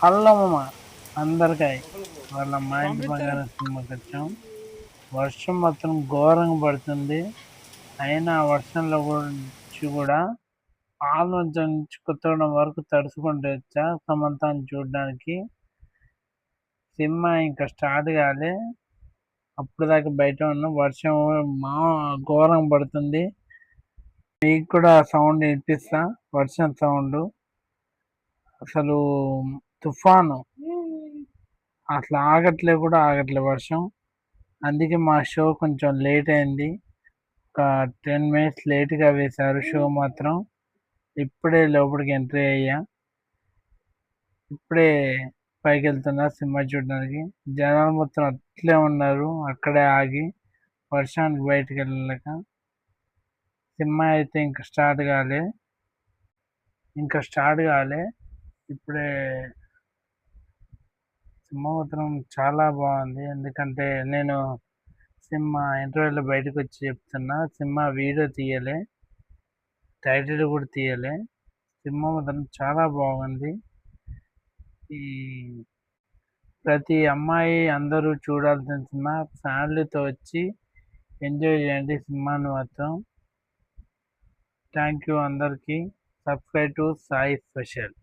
అల్లమ్మ అందరికాయ్ వాళ్ళ మా ఇంటి బంగారం సినిమాకి వచ్చాం. వర్షం మాత్రం ఘోరంగా పడుతుంది. అయినా వర్షంలో కూడా ఆలోచన నుంచి కొత్తగూడెం వరకు తడుచుకుంటూ వచ్చా సమంతాన్ని చూడడానికి. సినిమా ఇంకా స్టార్ట్ కాలే, అప్పుడు దాకా బయట ఉన్నాం. వర్షం ఘోరంగా పడుతుంది. మీకు కూడా సౌండ్ వినిపిస్తా, వర్షం సౌండ్ అసలు తుఫాను అట్లా ఆగట్లే వర్షం. అందుకే మా షో కొంచెం లేట్ అయింది. ఒక 10 మినిట్స్ లేట్గా వేశారు షో మాత్రం. ఇప్పుడే లోపలికి ఎంట్రీ అయ్యా. ఇప్పుడే పైకి వెళ్తున్నా సినిమా చూడడానికి. జనాలు మొత్తం అట్లే ఉన్నారు, అక్కడే ఆగి వర్షానికి బయటికి వెళ్ళలేక. సినిమా అయితే ఇంకా స్టార్ట్ కాలే. ఇప్పుడే సినిమా మాత్రం చాలా బాగుంది. ఎందుకంటే నేను సినిమా ఇంటర్వ్యూలో బయటకు వచ్చి చెప్తున్నా, సినిమా వీడియో తీయలే, టైటిల్ కూడా తీయలే. సినిమా మాత్రం చాలా బాగుంది. ఈ ప్రతి అమ్మాయి అందరూ చూడాల్సిన సినిమా. ఫ్యామిలీతో వచ్చి ఎంజాయ్ చేయండి సినిమాని మాత్రం. థ్యాంక్ యూ అందరికీ. Subscribe to Sai special.